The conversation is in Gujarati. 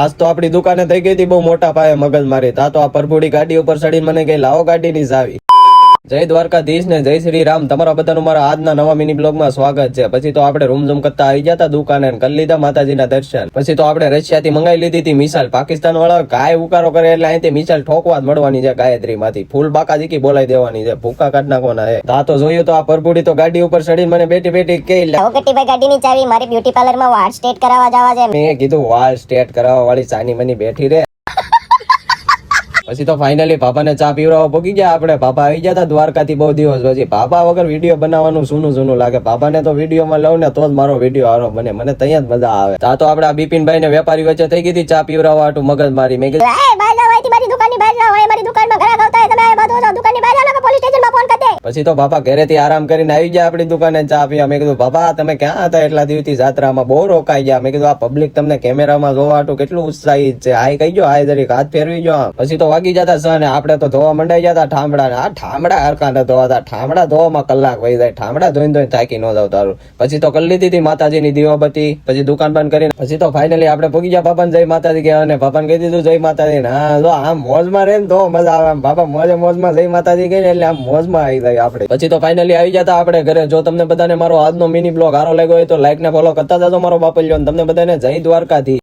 આજ તો આપણી દુકાને થઈ ગઈ હતી બહુ મોટા પાયે મગજ મારી. તા તો આ પરભુડી ગાડી ઉપર ચડીને મને કઈ લાવો ગાડીની ચાવી. જય દ્વારકાધીશ ને જય શ્રી રામ. તમારા બધાનું મારા આજના નવા મિની બ્લોગમાં સ્વાગત છે. પછી તો આપણે રૂમ ઝૂમ કરતા આવી ગયા હતા દુકાને, કરી લીધા માતાજીના દર્શન. પછી તો આપણે રશિયાથી મંગાવી લીધી હતી મિસાઇલ. પાકિસ્તાન વાળા ગાય ઉકારો કરે એટલે અહીંથી મિસાઇલ ઠોકવા જ મળવાની છે ગાયત્રી માંથી. ફૂલ બાકા દીકી બોલાઈ દેવાની છે, ભૂકા કાઢ નાખવાના છે. તા તો જોયું તો આ પરભુડી તો ગાડી ઉપર ચડીને મને બેઠી બેઠી કે ભાઈ ગાડીની ચાવી મારી બ્યુટી પાર્લરમાં વાળ સ્ટ્રેટ કરાવવા જવા છે. મેં કીધું વાળ સ્ટ્રેટ કરાવવા વાળી સાની મની બેઠી રે. પછી તો ફાઇનલી પાપાને ચા પીવડાવવા પહોંચી ગયા આપણે. પાપા આવી ગયા હતા દ્વારકાથી બહુ દિવસ પછી. પાપા વગર વિડીયો બનાવવાનું સૂનું લાગે. પાપાને તો વિડીયોમાં લઉં ને તો જ મારો વિડીયો હારો બને. મને ત્યાં જ મજા આવે. તા તો આપણે આ બિપિનભાઈ ને વેપારી વચ્ચે થઈ ગઈ હતી ચા પીવડાવવા હાટુ મગજ મારી. મેં કીધું મારી દુકાનની બહાર જાઓ, મારી દુકાનમાં ઘરાક આવતા હોય, તમે આ બાજુ જાઓ, દુકાનની બહાર જાઓ, પોલીસ સ્ટેશનમાં ફોન કરી દે. પછી તો પાપા ઘરેથી આરામ કરીને આવી ગયા આપણી દુકાને ચા પીવા. મેં કીધું પાપા તમે ક્યાં હતા એટલા દિવસથી જાત્રામાં, બહુ રોકાઈ ગયા. મેં કીધું આ પબ્લિક તમને કેમેરામાં જોવા હાટુ કેટલું ઉત્સાહિત છે. આય કહી ગયો, આય જરીક હાથ ફેરવી ગયો. પછી તો વાગી જતા સન. આપણે તો ધોવા મંડાઈ જતા ઠામડા. આ ઠામડા હરકા ન ધોવાતા. ઠામડા ધોવામાં કલાક વહી જાય. ઠામડા ધોઈને થાકી ન જાવ તારું. પછી તો કરી લીધી હતી માતાજીની દીવાબત્તી. પછી દુકાન બંધ કરીને પછી તો ફાઇનલી આપણે પહોંચી ગયા પાપાને જય માતાજી ગયા. અને પાપાને કહી દીધું જય માતાજી. હા જો આમ મોજમાં રહે ને તો મજા આવે. આમ બાપા મોજમાં જય માતાજી કહે ને એટલે આમ મોજમાં આવી જાય આપણે. પછી તો ફાઇનલી આવી જતા આપણે ઘરે. જો તમને બધાને મારો આજનો મિની બ્લોગ સારો લાગ્યો હોય તો લાઈક ને ફોલો કરતા જાજો મારો બાપલિયો. તમને બધાને જય દ્વારકાથી.